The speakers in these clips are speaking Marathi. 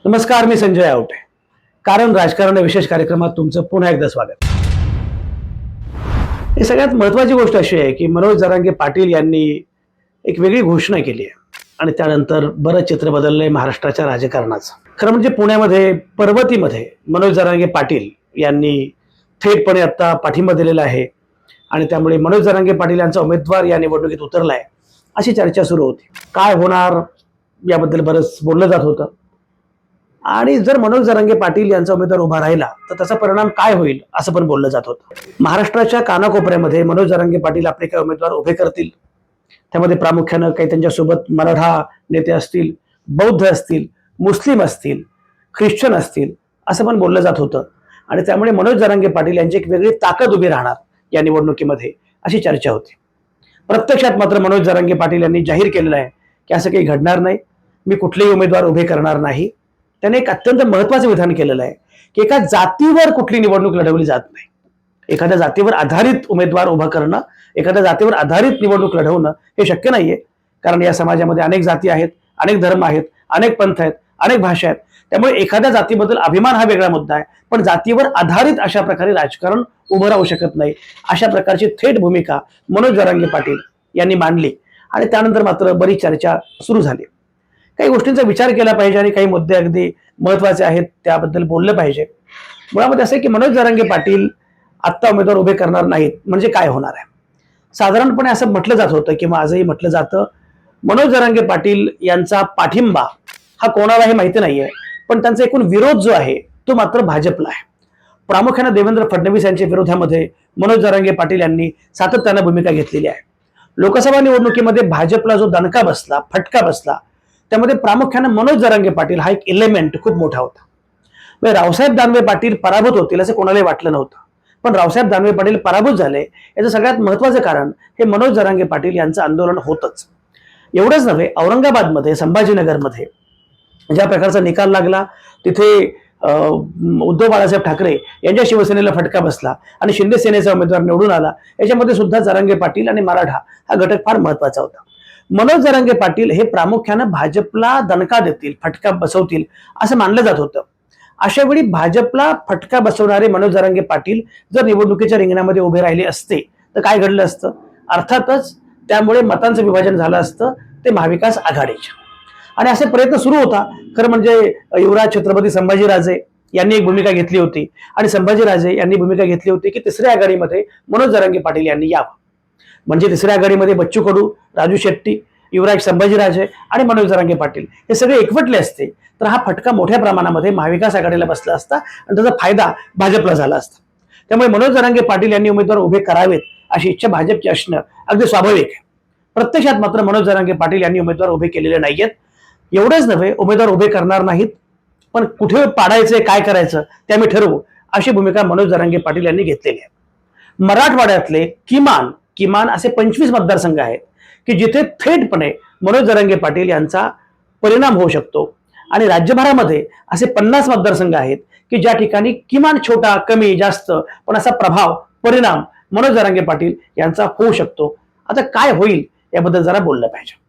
नमस्कार, मी संजय आवटे. कारण राजकारण या विशेष कार्यक्रमात तुमचं पुन्हा एकदा स्वागत. ही सगळ्यात महत्वाची गोष्ट अशी आहे की मनोज जरांगे पाटील यांनी एक वेगळी घोषणा केली आहे आणि त्यानंतर बरंच चित्र बदललंय महाराष्ट्राच्या राजकारणाचं. खरं म्हणजे पुण्यामध्ये पर्वतीमध्ये मनोज जरांगे पाटील यांनी थेटपणे आता पाठिंबा दिलेला आहे आणि त्यामुळे मनोज जरांगे पाटील यांचा उमेदवार या निवडणुकीत उतरलाय अशी चर्चा सुरू होती. काय होणार याबद्दल बरंच बोललं जात होतं आणि जर मनोज जरांगे पाटील यांचा उमेदवार उभा राहिला तर त्याचा परिणाम काय होईल असं पण बोललं जात होतं. महाराष्ट्राच्या कानाकोपऱ्यामध्ये मनोज जरांगे पाटील आपले काही उमेदवार उभे करतील. त्यामध्ये प्रामुख्यानं काही त्यांच्यासोबत मराठा नेते असतील, बौद्ध असतील, मुस्लिम असतील, ख्रिश्चन असतील असं पण बोललं जात होतं आणि त्यामुळे मनोज जरांगे पाटील यांची एक वेगळी ताकद उभी राहणार या निवडणुकीमध्ये अशी चर्चा होती. प्रत्यक्षात मात्र मनोज जरांगे पाटील यांनी जाहीर केलेलं आहे की असं काही घडणार नाही, मी कुठलेही उमेदवार उभे करणार नाही. त्याने एक अत्यंत महत्वाचं विधान केलेलं आहे की एका जातीवर कुठली निवडणूक लढवली जात नाही. एखाद्या जातीवर आधारित उमेदवार उभा करणं, एखाद्या जातीवर आधारित निवडणूक लढवणं हे शक्य नाहीये. कारण या समाजामध्ये अनेक जाती आहेत, अनेक धर्म आहेत, अनेक पंथ आहेत, अनेक भाषा आहेत. त्यामुळे एखाद्या जातीबद्दल अभिमान हा वेगळा मुद्दा आहे, पण जातीवर आधारित अशा प्रकारे राजकारण उभं राहू शकत नाही. अशा प्रकारची थेट भूमिका मनोज जरांगे पाटील यांनी मांडली आणि त्यानंतर मात्र बरीच चर्चा सुरू झाली. काही गोष्टींचा विचार केला पाहिजे आणि काही मुद्दे अगदी महत्वाचे आहेत त्याबद्दल बोललं पाहिजे. मुळामध्ये असं आहे की मनोज जरांगे पाटील आत्ता उमेदवार उभे करणार नाहीत म्हणजे काय होणार आहे. साधारणपणे असं म्हटलं जात होतं किंवा आजही म्हटलं जातं, मनोज जरांगे पाटील यांचा पाठिंबा हा कोणालाही माहिती नाहीये, पण त्यांचा एकूण विरोध जो आहे तो मात्र भाजपला आहे. प्रामुख्याने देवेंद्र फडणवीस यांच्या विरोधामध्ये मनोज जरांगे पाटील यांनी सातत्यानं भूमिका घेतलेली आहे. लोकसभा निवडणुकीमध्ये भाजपला जो दणका बसला, फटका बसला, त्यामध्ये प्रामुख्याने मनोज जरांगे पाटील हा एक एलिमेंट खूप मोठा होता. म्हणजे रावसाहेब दानवे पाटील पराभूत होतील असं कोणालाही वाटलं नव्हतं, पण रावसाहेब दानवे पाटील पराभूत झाले याचं सगळ्यात महत्वाचं कारण हे मनोज जरांगे पाटील यांचं आंदोलन होतच. एवढंच नव्हे, औरंगाबादमध्ये, संभाजीनगरमध्ये ज्या प्रकारचा निकाल लागला तिथे उद्धव बाळासाहेब ठाकरे यांच्या शिवसेनेला फटका बसला आणि शिंदे सेनेचा उमेदवार निवडून आला. याच्यामध्ये सुद्धा जरांगे पाटील आणि मराठा हा घटक फार महत्वाचा होता. मनोज जरांगे पाटील हे प्रामुख्यानं भाजपला दणका देतील, फटका बसवतील असं मानलं जात होतं. अशा वेळी भाजपला फटका बसवणारे मनोज जरांगे पाटील जर निवडणुकीच्या रिंगणामध्ये उभे राहिले असते तर काय घडलं असतं. अर्थातच त्यामुळे मतांचं विभाजन झालं असतं ते महाविकास आघाडीच्या. आणि असे प्रयत्न सुरू होता. खरं म्हणजे युवराज छत्रपती संभाजीराजे यांनी एक भूमिका घेतली होती आणि संभाजीराजे यांनी भूमिका घेतली होती की तिसऱ्या आघाडीमध्ये मनोज जरांगे पाटील यांनी यावं. म्हणजे तिसऱ्या आघाडीमध्ये बच्चू कडू, राजू शेट्टी, युवराज संभाजीराजे आणि मनोज जरांगे पाटील हे सगळे एकवटले असते तर हा फटका मोठ्या प्रमाणामध्ये महाविकास आघाडीला बसला असता आणि त्याचा फायदा भाजपला झाला असता. त्यामुळे मनोज जरांगे पाटील यांनी उमेदवार उभे करावेत अशी इच्छा भाजपची असणं अगदी स्वाभाविक आहे. प्रत्यक्षात मात्र मनोज जरांगे पाटील यांनी उमेदवार उभे केलेले नाहीयेत. एवढंच नव्हे, उमेदवार उभे करणार नाहीत, पण कुठे पाडायचं, काय करायचं ते आम्ही ठरवू अशी भूमिका मनोज जरांगे पाटील यांनी घेतलेली आहे. मराठवाड्यातले किमान असे 25 मतदारसंघ आहेत की जिथे थेटपणे मनोज जरांगे पाटील यांचा परिणाम होऊ शकतो आणि राज्यभरामध्ये असे 50 मतदारसंघ आहेत की ज्या ठिकाणी किमान छोटा, कमी, जास्त पण असा प्रभाव, परिणाम मनोज जरांगे पाटील यांचा होऊ शकतो. आता काय होईल याबद्दल जरा बोललं पाहिजे.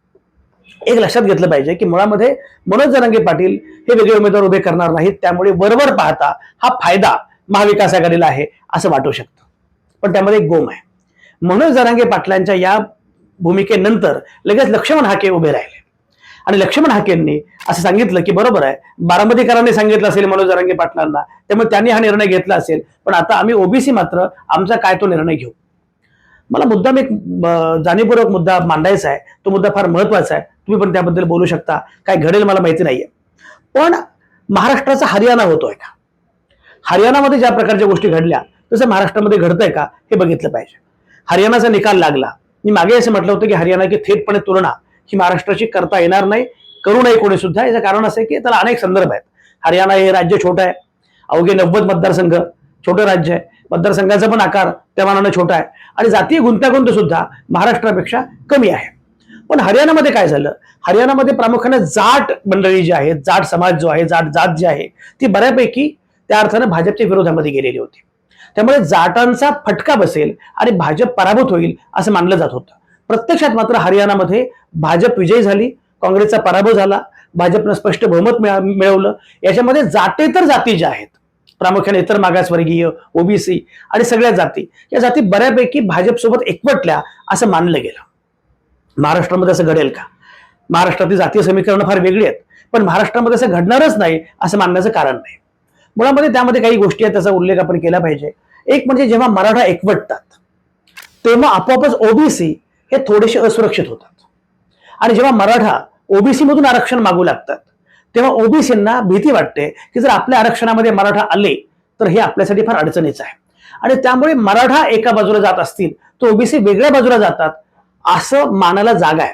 एक लक्षात घेतलं पाहिजे की मुळामध्ये मनोज जरांगे पाटील हे वेगळे उमेदवार उभे करणार नाहीत, त्यामुळे वरवर पाहता हा फायदा महाविकास आघाडीला आहे असं वाटू शकतं. पण त्यामध्ये एक गोम आहे. मनोज जरांगे पाटलांच्या या भूमिकेनंतर लगेच लक्ष्मण हाके उभे राहिले आणि लक्ष्मण हाकेंनी असं सांगितलं की बरोबर आहे, बारामतीकरांनी सांगितलं असेल मनोज जरांगे पाटलांना, त्यामुळे त्यांनी हा निर्णय घेतला असेल, पण आता आम्ही ओबीसी मात्र आमचा काय तो निर्णय घेऊ. मला मुद्दाम एक जाणीवपूर्वक मुद्दा मांडायचा आहे. तो मुद्दा फार महत्वाचा आहे. तुम्ही पण त्याबद्दल बोलू शकता. काय घडेल मला माहिती नाहीये, पण महाराष्ट्राचा हरियाणा होतोय का, हरियाणामध्ये ज्या प्रकारच्या गोष्टी घडल्या तसं महाराष्ट्रामध्ये घडतंय का हे बघितलं पाहिजे. हरियाणाचा निकाल लागला. मी मागे असं म्हटलं होतं की हरियाणाची थेटपणे तुलना ही महाराष्ट्राची करता येणार नाही, करू नये कोणी सुद्धा. याचं कारण असं आहे की त्याला अनेक संदर्भ आहेत. हरियाणा हे राज्य छोटं आहे, अवघे 90 मतदारसंघ, छोटं राज्य आहे. मतदारसंघाचा पण आकार त्या मानाने छोटा आहे आणि जातीय गुंतागुंत सुद्धा महाराष्ट्रापेक्षा कमी आहे. पण हरियाणामध्ये काय झालं, हरियाणामध्ये प्रामुख्याने जाट मंडळी जी आहे, जाट समाज जो आहे, जाट जात जी आहे ती बऱ्यापैकी त्या अर्थानं भाजपच्या विरोधामध्ये गेलेली होती. त्यामुळे जाटांचा फटका बसेल आणि भाजप पराभूत होईल असं मानलं जात होतं. प्रत्यक्षात मात्र हरियाणामध्ये भाजप विजयी झाली, काँग्रेसचा पराभव झाला. भाजपनं स्पष्ट बहुमत मिळवलं. याच्यामध्ये जाती तर जाती ज्या आहेत, प्रामुख्याने इतर मागासवर्गीय, ओबीसी आणि सगळ्या जाती, या जाती बऱ्यापैकी भाजपसोबत एकवटल्या असं मानलं गेलं. महाराष्ट्रामध्ये असं घडेल का? महाराष्ट्रातील जातीय समीकरणं फार वेगळी आहेत, पण महाराष्ट्रामध्ये असं घडणारच नाही असं मानण्याचं कारण नाही. मुळामध्ये त्यामध्ये काही गोष्टी आहेत, त्याचा उल्लेख आपण केला पाहिजे. एक म्हणजे जेव्हा मराठा एकवटतात तेव्हा आपोआपच ओबीसी हे थोडेसे असुरक्षित होतात. आणि जेव्हा मराठा ओबीसी मधून आरक्षण मागू लागतात तेव्हा ओबीसींना भीती वाटते की जर आपल्या आरक्षणामध्ये मराठा आले तर हे आपल्यासाठी फार अडचणीचं आहे. आणि त्यामुळे मराठा एका बाजूला जात असतील तर ओबीसी वेगळ्या बाजूला जातात असं मानायला जागा आहे.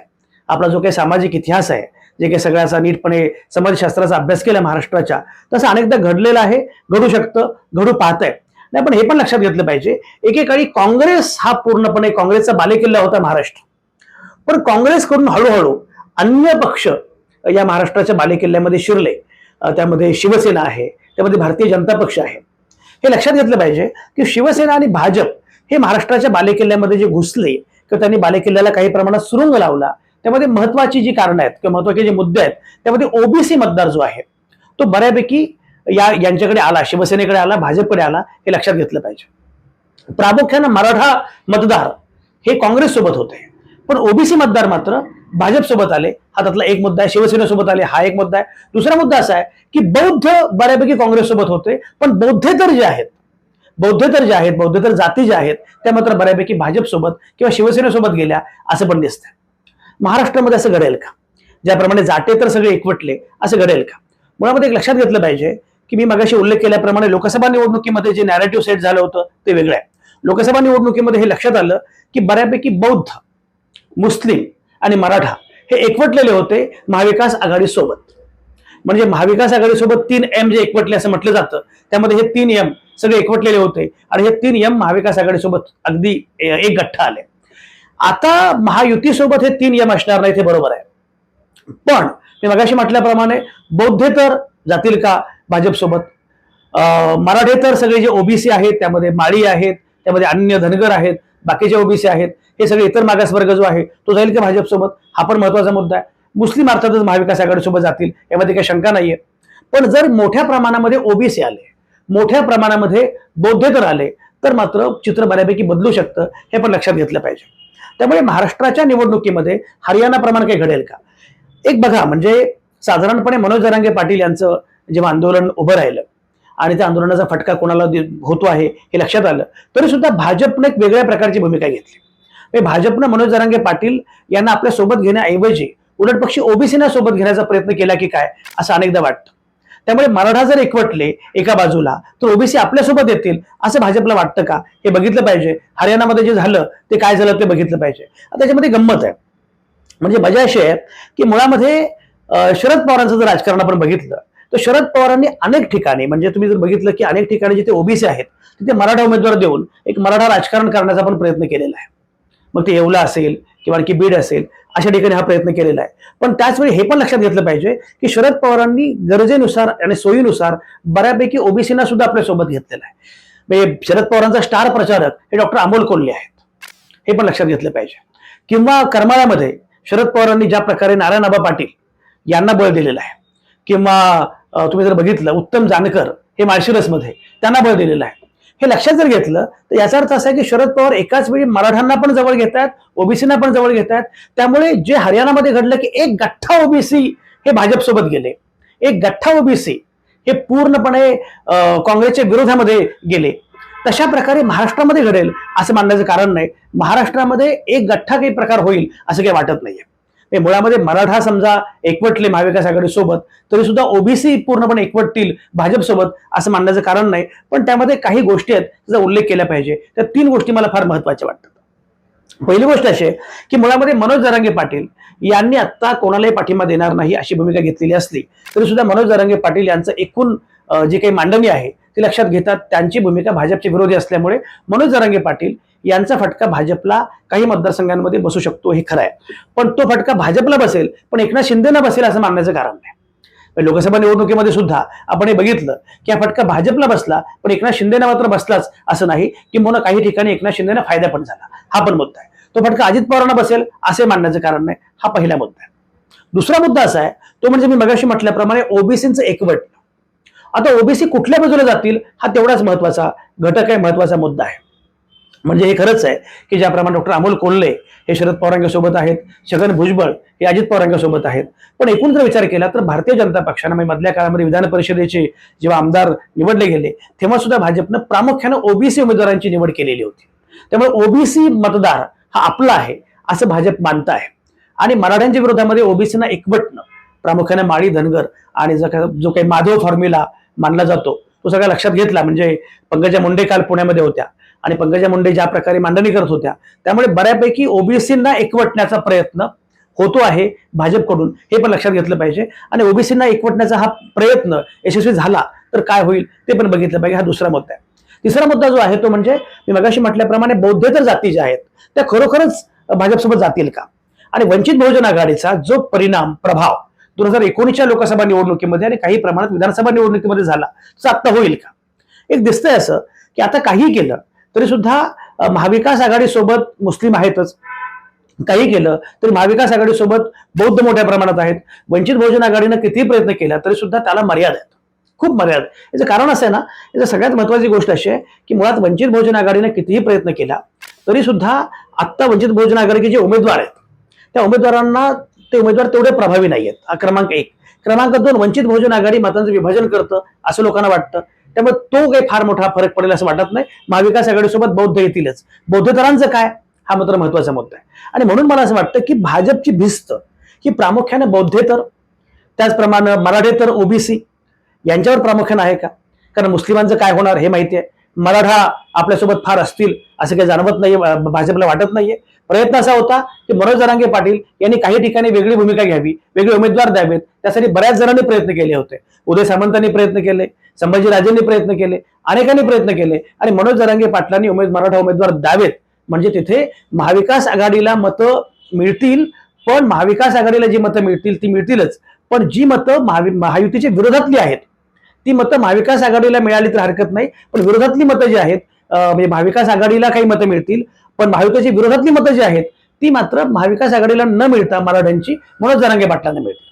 आपला जो काही सामाजिक इतिहास आहे, जे काही सगळ्याचा नीटपणे समाजशास्त्राचा अभ्यास केला महाराष्ट्राच्या, तसं अनेकदा घडलेलं आहे, घडू शकतं, घडू पाहतंय. नाही, पण हे पण लक्षात घेतलं पाहिजे, एकेकाळी काँग्रेस हा पूर्णपणे काँग्रेसचा बालेकिल्ला होता महाराष्ट्र. पण काँग्रेसकडून हळूहळू अन्य पक्ष या महाराष्ट्राच्या बालेकिल्ल्यामध्ये शिरले. त्यामध्ये शिवसेना आहे, त्यामध्ये भारतीय जनता पक्ष आहे. हे लक्षात घेतलं पाहिजे की शिवसेना आणि भाजप हे महाराष्ट्राच्या बालेकिल्ल्यामध्ये जे घुसले किंवा त्यांनी बालेकिल्ल्याला काही प्रमाणात सुरुंग लावला, त्यामध्ये महत्वाची जी कारणं आहेत किंवा महत्वाचे जे मुद्दे आहेत, त्यामध्ये ओबीसी मतदार जो आहे तो बऱ्यापैकी यांच्याकडे आला, शिवसेनेकडे आला, भाजपकडे आला, हे लक्षात घेतलं पाहिजे. प्रामुख्यानं मराठा मतदार हे काँग्रेस सोबत होते, पण ओबीसी मतदार मात्र भाजप सोबत आले. हा त्यातला एक मुद्दा आहे. शिवसेनेसोबत आले, हा एक मुद्दा आहे. दुसरा मुद्दा असा आहे की बौद्ध बऱ्यापैकी काँग्रेस सोबत होते, पण बौद्धेतर जे आहेत, बौद्धेतर जाती ज्या आहेत त्या मात्र बऱ्यापैकी भाजप सोबत किंवा शिवसेनेसोबत गेल्या असं पण दिसतंय. महाराष्ट्रामध्ये असं घडेल का? ज्याप्रमाणे जातेतर सगळे एकवटले असं घडेल का? मुळामध्ये एक लक्षात घेतलं पाहिजे की मी मगाशी उल्लेख केल्याप्रमाणे लोकसभा निवडणुकीमध्ये जे नॅरेटिव्ह सेट झालं होतं ते वेगळं आहे. लोकसभा निवडणुकीमध्ये हे लक्षात आलं की बऱ्यापैकी बौद्ध, मुस्लिम आणि मराठा हे एकवटलेले होते महाविकास आघाडीसोबत. म्हणजे महाविकास आघाडीसोबत 3M जे एकवटले असं म्हटलं जातं, त्यामध्ये हे 3M सगळे एकवटलेले होते आणि हे 3M महाविकास आघाडीसोबत अगदी एक गठ्ठा आले. आता महायुतीसोबत हे 3M असणार नाही, ते बरोबर आहे. पण मी मगाशी म्हटल्याप्रमाणे बौद्धेतर जातील का भाजपसोबत? मराठेतर सगळे जे ओबीसी आहेत, त्यामध्ये माळी आहेत, त्यामध्ये अन्य धनगर आहेत, बाकीचे ओबीसी आहेत, हे सगळे इतर मागासवर्ग जो आहे तो जाईल का भाजपसोबत? हा पण महत्वाचा मुद्दा आहे. मुस्लिम अर्थातच महाविकास आघाडीसोबत जातील, यामध्ये काही शंका नाहीये. पण जर मोठ्या प्रमाणामध्ये ओबीसी आले, मोठ्या प्रमाणामध्ये बौद्धेतर आले, तर मात्र चित्र बऱ्यापैकी बदलू शकतं, हे पण लक्षात घेतलं पाहिजे. त्यामुळे महाराष्ट्राच्या निवडणुकीमध्ये हरियाणा प्रमाण काही घडेल का? एक बघा, म्हणजे साधारणपणे मनोज जरांगे पाटील यांचं जेव्हा आंदोलन उभं राहिलं आणि त्या आंदोलनाचा फटका कोणाला होतो आहे हे लक्षात आलं, तरी सुद्धा भाजपने एक वेगळ्या प्रकारची भूमिका घेतली. भाजपनं मनोज जरांगे पाटील यांना आपल्या सोबत घेण्याऐवजी उलट पक्षी ओबीसीना सोबत घेण्याचा प्रयत्न केला की काय असं अनेकदा वाटतं. त्यामुळे मराठा जर एकवटले एका बाजूला तर ओबीसी आपल्यासोबत येतील असं भाजपला वाटतं का? हे बघितलं पाहिजे. हरियाणामध्ये जे झालं ते काय झालं ते बघितलं पाहिजे. त्याच्यामध्ये गंमत आहे, म्हणजे मजा अशी आहे की मुळामध्ये शरद पवारांचं जर राजकारण आपण बघितलं तर शरद पवारांनी अनेक ठिकाणी, म्हणजे तुम्ही जर बघितलं की अनेक ठिकाणी जिथे ओबीसी आहेत तिथे मराठा उमेदवार देऊन एक मराठा राजकारण करण्याचा पण प्रयत्न केलेला आहे. मग ते येवला असेल किंवा आणखी बीड असेल, अशा ठिकाणी हा प्रयत्न केलेला आहे. पण त्याचवेळी हे पण लक्षात घेतलं पाहिजे की शरद पवारांनी गरजेनुसार आणि सोयीनुसार बऱ्यापैकी ओबीसीना सुद्धा आपल्यासोबत घेतलेला आहे. म्हणजे शरद पवारांचा स्टार प्रचारक हे डॉक्टर अमोल कोल्हे आहेत, हे पण लक्षात घेतलं पाहिजे. किंवा करमाळ्यामध्ये शरद पवारांनी ज्या प्रकारे नारायण आबा पाटील यांना बळ दिलेलं आहे, किंवा तुम्ही जर बघितलं उत्तम जानकर हे माळशिरसमध्ये त्यांना बळ दिलेलं आहे. हे लक्षात जर घेतलं तर याचा अर्थ असा आहे की शरद पवार एकाच वेळी मराठ्यांना पण जवळ घेत आहेत, ओबीसीना पण जवळ घेत आहेत. त्यामुळे जे हरियाणामध्ये घडलं की एक गठ्ठा ओबीसी हे भाजपसोबत गेले, एक गठ्ठा ओबीसी हे पूर्णपणे काँग्रेसच्या विरोधामध्ये गेले, तशा प्रकारे महाराष्ट्रामध्ये घडेल असं मानण्याचं कारण नाही. महाराष्ट्रामध्ये एक गठ्ठा काही प्रकार होईल असं काही वाटत नाहीये. मुळामध्ये मराठा समजा एकवटले महाविकास आघाडी सोबत, तरी सुद्धा ओबीसी पूर्णपणे एकवटतील भाजपसोबत असं मानण्याचं कारण नाही. पण त्यामध्ये काही गोष्टी आहेत त्याचा उल्लेख केला पाहिजे. त्या 3 गोष्टी मला फार महत्वाच्या वाटतात. पहिली गोष्ट अशी आहे की मुळामध्ये मनोज जरांगे पाटील यांनी आता कोणालाही पाठिंबा देणार नाही अशी भूमिका घेतलेली असली तरी सुद्धा मनोज जरांगे पाटील यांचं एकूण जी काही मांडणी आहे ती लक्षात घेतात. त्यांची भूमिका भाजपची विरोधी असल्यामुळे मनोज जरांगे पाटील यांचा फटका भाजपला काही मतदारसंघांमध्ये बसू शकतो, हे खरं आहे. पण तो फटका भाजपला बसेल पण एकनाथ शिंदेना बसेल असं मानण्याचं कारण नाही. लोकसभा निवडणुकीमध्ये सुद्धा आपण हे बघितलं की हा फटका भाजपला बसला पण एकनाथ शिंदेना मात्र बसलाच असं नाही, किंवा काही ठिकाणी एकनाथ शिंदेना फायदा पण झाला, हा पण मुद्दा आहे. तो फटका अजित पवारांना बसेल असे मानण्याचं कारण नाही, हा पहिला मुद्दा आहे. दुसरा मुद्दा असा आहे, तो म्हणजे मी मगाशी म्हटल्याप्रमाणे ओबीसीचं एकवट. आता ओबीसी कुठल्या बाजूला जातील हा तेवढाच महत्वाचा घटक आहे, महत्वाचा मुद्दा आहे. म्हणजे हे खरंच आहे की ज्याप्रमाणे डॉक्टर अमोल कोल्हे हे शरद पवारांच्या सोबत आहेत, छगन भुजबळ हे अजित पवारांच्या सोबत आहेत, पण एकूण जर विचार केला तर भारतीय जनता पक्षानं म्हणजे मधल्या काळामध्ये विधान परिषदेचे जेव्हा आमदार निवडले गेले तेव्हा सुद्धा भाजपनं प्रामुख्यानं ओबीसी उमेदवारांची निवड केलेली होती. त्यामुळे ओबीसी मतदार हा आपला आहे असं भाजप मानत आहे. आणि मराठ्यांच्या विरोधामध्ये ओबीसीना एकवटणं, प्रामुख्याने माळी धनगर आणि जो काही माधव फॉर्म्युला मानला जातो तो सगळा लक्षात घेतला. म्हणजे पंकजा मुंडे काल पुण्यामध्ये होत्या आणि पंकजा मुंडे ज्या प्रकारे मांडणी करत होत्या त्यामुळे बऱ्यापैकी ओबीसींना एकवटण्याचा प्रयत्न होतो आहे भाजपकडून, हे पण लक्षात घेतलं पाहिजे. आणि ओबीसींना एकवटण्याचा हा प्रयत्न यशस्वी झाला तर काय होईल ते पण बघितलं पाहिजे. हा दुसरा मुद्दा आहे. तिसरा मुद्दा जो आहे तो म्हणजे मी मगाशी म्हटल्याप्रमाणे बौद्धेतर जाती ज्या आहेत त्या खरोखरच भाजपसोबत जातील का, आणि वंचित बहुजन आघाडीचा जो परिणाम प्रभाव 2019च्या लोकसभा निवडणुकीमध्ये आणि काही प्रमाणात विधानसभा निवडणुकीमध्ये झाला तो आता होईल का. एक दिसतंय असं की आता काही केलं तरी सुद्धा महाविकास आघाडी सोबत मुस्लिम आहेतच, काही केलं तरी महाविकास आघाडी सोबत बौद्ध मोठ्या प्रमाणात आहेत. वंचित बहुजन आघाडीनं कितीही प्रयत्न केला तरी सुद्धा त्याला मर्यादा आहेत, खूप मर्यादा. याचं कारण असं आहे ना, याचं सगळ्यात महत्वाची गोष्ट अशी आहे की मुळात वंचित बहुजन आघाडीनं कितीही प्रयत्न केला तरी सुद्धा आत्ता वंचित बहुजन आघाडीचे जे उमेदवार आहेत त्या उमेदवारांना ते उमेदवार तेवढे प्रभावी नाही आहेत. हा क्रमांक 1. क्रमांक 2, वंचित बहुजन आघाडी मतांचं विभाजन करतं असं लोकांना वाटतं, त्यामुळे तो काही फार मोठा फरक पडेल असं वाटत नाही. महाविकास आघाडीसोबत बौद्ध येतीलच. बौद्धतरांचं काय हा मात्र महत्वाचा मुद्दा आहे. आणि म्हणून मला असं वाटतं की भाजपची भिस्त ही प्रामुख्याने बौद्धेतर, त्याचप्रमाणे मराठेतर ओबीसी यांच्यावर प्रामुख्याने आहे का. कारण मुस्लिमांचं काय होणार हे माहिती आहे. मराठा आपल्यासोबत फार असतील असं काही जाणवत नाहीये, भाजपला वाटत नाहीये. प्रयत्न असा होता की मनोज जरांगे पाटील यांनी काही ठिकाणी वेगळी भूमिका घ्यावी, वेगळे उमेदवार द्यावेत, त्यासाठी बऱ्याच जणांनी प्रयत्न केले होते. उदय सामंतांनी प्रयत्न केले, संभाजीराजेंनी प्रयत्न केले, अनेकांनी प्रयत्न केले आणि मनोज जरांगे पाटलांनी मराठा उमेदवार द्यावेत म्हणजे तिथे महाविकास आघाडीला मतं मिळतील. पण महाविकास आघाडीला जी मतं मिळतील ती मिळतीलच, पण जी मतं महायुतीच्या विरोधातली आहेत ती मतं महाविकास आघाडीला मिळाली तर हरकत नाही, पण विरोधातली मतं जी आहेत म्हणजे महाविकास आघाडीला काही मतं मिळतील पण महायुतीच्या विरोधातली मतं जी आहेत ती मात्र महाविकास आघाडीला न मिळता मराठ्यांची मनोज जरांगे पाटलांना मिळतील.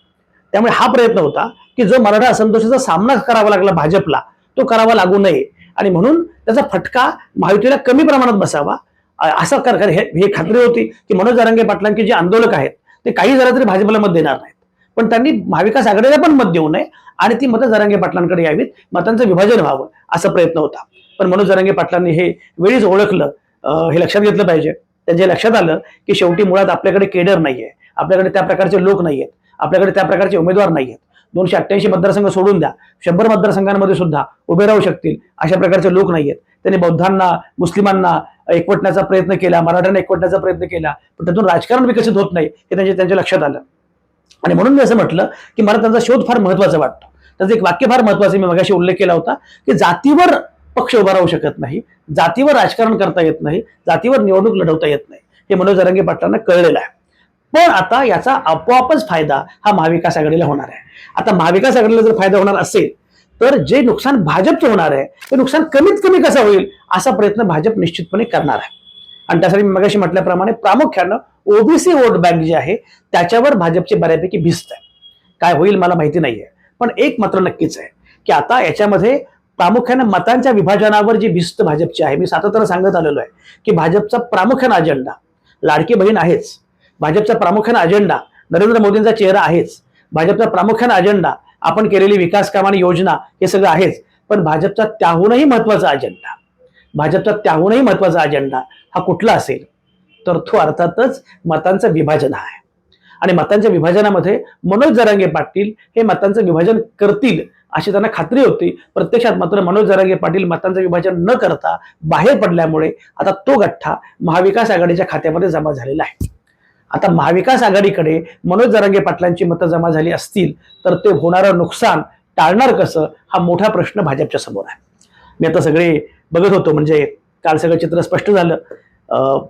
त्यामुळे हा प्रयत्न होता की जो मराठा असंतोषाचा सामना करावा लागला भाजपला तो करावा लागू नये आणि म्हणून त्याचा फटका महायुतीला कमी प्रमाणात बसावा असं हे खात्री होती की मनोज जरांगे पाटलांचे जे आंदोलक आहेत ते काही जरा तरी भाजपला मत देणार नाहीत, पण त्यांनी महाविकास आघाडीला पण मत देऊ नये आणि ती मतं जरांगे पाटलांकडे यावीत, मतांचं विभाजन व्हावं असा प्रयत्न होता. पण मनोज जरांगे पाटलांनी हे वेळीच ओळखलं, हे लक्षात घेतलं पाहिजे. त्यांच्या लक्षात आलं की शेवटी मुळात आपल्याकडे केडर नाहीये, आपल्याकडे त्या प्रकारचे लोक नाहीयेत, आपल्याकडे त्या प्रकारचे उमेदवार नाहीयेत. 288 मतदारसंघ सोडून द्या, 100 मतदारसंघांमध्ये सुद्धा उभे राहू शकतील अशा प्रकारचे लोक नाहीयेत. त्यांनी बौद्धांना, मुस्लिमांना एकवटण्याचा प्रयत्न केला, मराठ्यांना एकवटण्याचा प्रयत्न केला, पण त्यातून राजकारण विकसित होत नाही हे त्यांच्या लक्षात आलं. आणि म्हणून मी असं म्हटलं की मला त्यांचा शोध फार महत्वाचा वाटतो. त्याचं एक वाक्य फार महत्वाचं मी मगाशी उल्लेख केला होता की जातीवर पक्ष उभा राहू शकत नाही, जातीवर राजकारण करता येत नाही, जातीवर निवडणूक लढवता येत नाही, हे मनोज जरांगे पाटलांना कळलेलं आहे. पण आता याचा आपोआपच फायदा हा महाविकास आघाडीला होणार आहे. आता महाविकास आघाडीला जर फायदा होणार असेल तर जे नुकसान भाजपचं होणार आहे ते नुकसान कमीत कमी कसं होईल असा प्रयत्न भाजप निश्चितपणे करणार आहे. आणि त्यासाठी मी मगाशी म्हटल्याप्रमाणे प्रामुख्यानं ओबीसी वोट बँक जी आहे त्याच्यावर भाजपची बऱ्यापैकी भिस्त आहे. काय होईल मला माहिती नाहीये, पण एक मात्र नक्कीच आहे की आता याच्यामध्ये प्रामुख्याने मतांच्या विभाजनावर जी भिस्त भाजपची आहे, मी सातत्यानं सांगत आलेलो आहे की भाजपचा प्रामुख्याने अजेंडा लाडकी बहीण आहेच, भाजपचा प्रामुख्याने अजेंडा नरेंद्र मोदींचा चेहरा आहेच, भाजपचा प्रामुख्याने अजेंडा आपण केलेली विकास काम आणि योजना हे सगळं आहेच, पण भाजपचा त्याहूनही महत्वाचा अजेंडा हा कुठला असेल तर तो अर्थातच मतांचं विभाजन आहे. आणि मतांच्या विभाजनामध्ये मनोज जरांगे पाटील हे मतांचं विभाजन करतील अशी त्यांना खात्री होती. प्रत्यक्षात मात्र मनोज जरांगे पाटील मतांचं विभाजन न करता बाहेर पडल्यामुळे आता तो गठ्ठा महाविकास आघाडीच्या खात्यामध्ये जमा झालेला आहे. आता महाविकास आघाडीकडे मनोज जरांगे पाटलांची मतं जमा झाली असतील तर ते होणारं नुकसान टाळणार कसं हा मोठा प्रश्न भाजपच्या समोर आहे. मी आता सगळे बघत होतो, म्हणजे काल सगळं चित्र स्पष्ट झालं.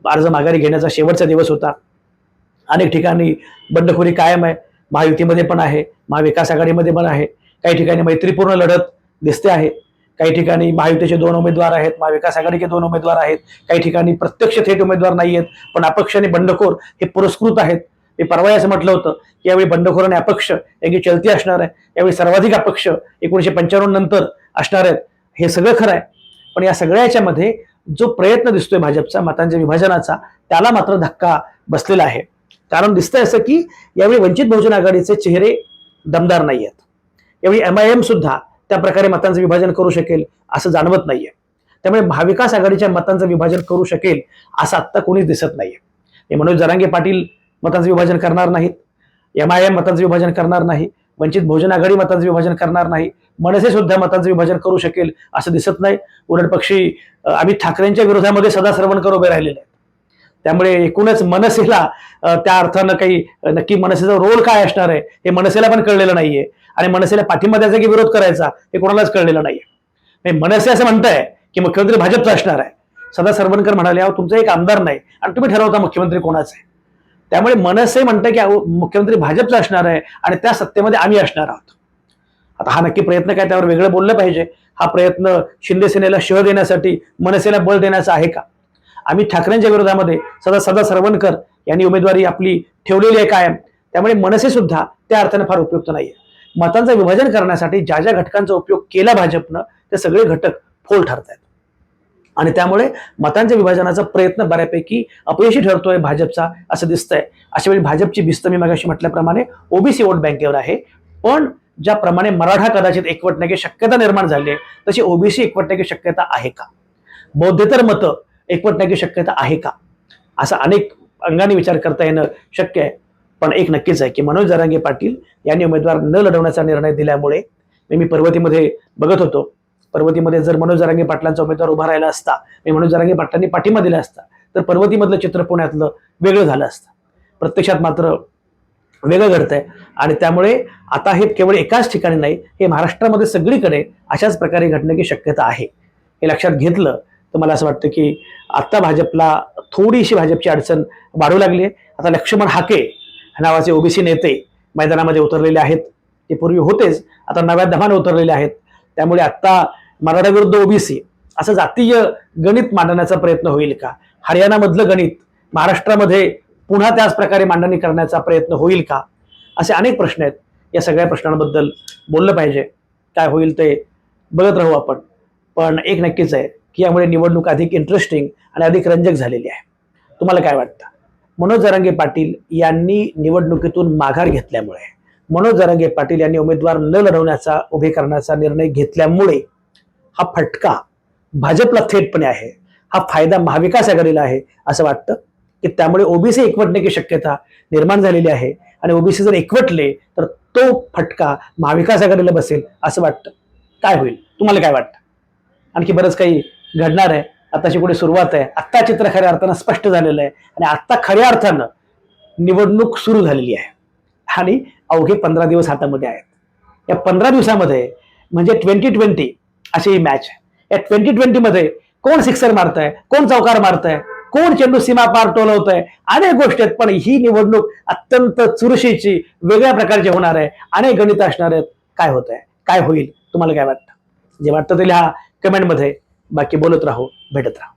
अर्ज माघारी घेण्याचा शेवटचा दिवस होता. अनेक ठिकाणी बंडखोरी कायम आहे, महायुतीमध्ये पण आहे, महाविकास आघाडीमध्ये पण आहे. काही ठिकाणी मैत्रीपूर्ण लढत दिसते आहे, काही ठिकाणी महायुतीचे 2 उमेदवार आहेत, महाविकास आघाडीचे 2 उमेदवार आहेत, काही ठिकाणी प्रत्यक्ष थेट उमेदवार नाही आहेत पण अपक्ष आणि बंडखोर हे पुरस्कृत आहेत. मी परवा असं म्हटलं होतं की यावेळी बंडखोर आणि अपक्ष यांची चलती असणार आहे, यावेळी सर्वाधिक अपक्ष 1995 नंतर असणार आहेत. हे सगळं खरं आहे, पण या सगळ्या याच्यामध्ये जो प्रयत्न दिसतोय भाजपचा मतांच्या विभाजनाचा, त्याला मात्र धक्का बसलेला आहे. कारण दिसतंय असं की यावेळी वंचित बहुजन आघाडीचे चेहरे दमदार नाही आहेत. यावेळी MIM सुद्धा त्या प्रकारे मतांचं विभाजन करू शकेल असं जाणवत नाहीये. त्यामुळे महाविकास आघाडीच्या मतांचं विभाजन करू शकेल असं आत्ता कोणीच दिसत नाहीये. हे मनोज जरांगे पाटील मतांचं विभाजन करणार नाहीत, MIM मतांचं विभाजन करणार नाही, वंचित बहुजन आघाडी मतांचं विभाजन करणार नाही, मनसे सुद्धा मतांचं विभाजन करू शकेल असं दिसत नाही. उलट पक्षी अमित ठाकरेंच्या विरोधामध्ये सदा सरवणकर उभे राहिलेले आहेत. त्यामुळे एकूणच मनसेला त्या अर्थानं काही नक्की मनसेचा रोल काय असणार आहे हे मनसेला पण कळलेलं नाहीये, आणि मनसेला पाठिंबा द्यायचा की विरोध करायचा हे कोणालाच कळलेलं नाहीये. मनसे असं म्हणताय की मुख्यमंत्री भाजपचा असणार आहे. सदा सरवणकर म्हणाले, अहो तुमचा एक आमदार नाही आणि तुम्ही ठरवता मुख्यमंत्री कोणाचा आहे. त्यामुळे मनसे म्हणतं की मुख्यमंत्री भाजपचा असणार आहे आणि त्या सत्तेमध्ये आम्ही असणार आहोत. आता हा नक्की प्रयत्न काय, त्यावर वेगळं बोललं पाहिजे. हा प्रयत्न शिंदे सेनेला शह देण्यासाठी, मनसेला बळ देण्याचा आहे का? आम्ही ठाकरेंच्या विरोधामध्ये सदा सरवणकर यांनी उमेदवारी आपली ठेवलेली आहे कायम. त्यामुळे मनसे सुद्धा त्या अर्थाने फार उपयुक्त नाहीये. मतांचं विभाजन करण्यासाठी ज्या ज्या घटकांचा उपयोग केला भाजपनं, ते सगळे घटक फोल ठरत आहेत, आणि त्यामुळे मतांच्या विभाजनाचा प्रयत्न बऱ्यापैकी अपयशी ठरतोय भाजपचा असं दिसतंय. अशा वेळी भाजपची भिस्त मी मागाशी म्हटल्याप्रमाणे ओबीसी वोट बँकेवर आहे. पण ज्याप्रमाणे मराठा कदाचित एकवटण्याची शक्यता निर्माण झाली आहे, तशी ओबीसी एकवटण्याची शक्यता आहे का? बौद्धेतर मतं एकवटण्याची शक्यता आहे का? असं अनेक अंगाने विचार करता येणं शक्य आहे. पण एक नक्कीच आहे की मनोज जरांगे पाटील यांनी उमेदवार न लढवण्याचा निर्णय दिल्यामुळे, मी पर्वतीमध्ये बघत होतो, पर्वतीमध्ये जर मनोज जरांगे पाटलांचा उमेदवार उभा राहिला असता, मनोज जरांगे पाटलांनी पाठिंबा दिला असता, तर पर्वतीमधलं चित्र पुण्यातलं वेगळं झालं असतं. प्रत्यक्षात मात्र वेगळं घडतंय. आणि त्यामुळे आता हे केवळ एकाच ठिकाणी नाही, हे महाराष्ट्रामध्ये सगळीकडे अशाच प्रकारे घडण्याची शक्यता आहे. हे लक्षात घेतलं तर मला असं वाटतं की आता भाजपला थोडीशी भाजपची अडचण वाढू लागली आहे. आता लक्ष्मण हाके नावाचे ओबीसी नेते मैदानामध्ये उतरलेले आहेत. ते पूर्वी होतेच, आता नव्या दमाने उतरलेले आहेत. त्यामुळे आता मराठा विरुद्ध ओबीसी असं जातीय गणित मांडण्याचा प्रयत्न होईल का? हरियाणामधलं गणित महाराष्ट्रामध्ये पुन्हा त्याच प्रकारे मांडणी करण्याचा प्रयत्न होईल का? असे अनेक प्रश्न आहेत. या सगळ्या प्रश्नांबद्दल बोललं पाहिजे. काय होईल ते बघत राहू आपण. पण एक नक्कीच आहे की यामुळे निवडणूक अधिक इंटरेस्टिंग आणि अधिक रंजक झालेली आहे. तुम्हाला काय वाटतं? मनोज जरांगे पाटील यांनी निवडणुकीतून माघार घेतल्यामुळे, मनोज जरांगे पाटील यांनी उमेदवार न लढवण्याचा, उभे करण्याचा निर्णय घेतल्यामुळे हा फटका भाजपला थेटपणे आहे, हा फायदा महाविकास आघाडीला आहे असं वाटतं की त्यामुळे ओबीसी एकवटण्याची शक्यता निर्माण झालेली आहे. आणि ओबीसी जर एकवटले तर तो फटका महाविकास आघाडीला बसेल असं वाटतं. काय होईल? तुम्हाला काय वाटतं? आणखी बरंच काही घडणार आहे. आताची पुढे सुरुवात आहे. आत्ता चित्र खऱ्या अर्थानं स्पष्ट झालेलं आहे आणि आत्ता खऱ्या अर्थानं निवडणूक सुरू झालेली आहे आणि अवघे 15 दिवस हातामध्ये आहेत. या 15 दिवसामध्ये म्हणजे 2020 अशी ही मॅच आहे. या 2020 मध्ये कोण सिक्सर मारतंय, कोण चौकार मारतंय, कोण चेंडू सीमा पार टोलवतंय, अनेक गोष्टी आहेत. पण ही निवडणूक अत्यंत चुरशीची, वेगळ्या प्रकारची होणार आहे. अनेक गणित असणार आहेत. काय होत आहे, काय होईल, तुम्हाला काय वाटतं? जे वाटतं ते लिहा कमेंटमध्ये. बाकी बोलत राहू, भेटत राहू.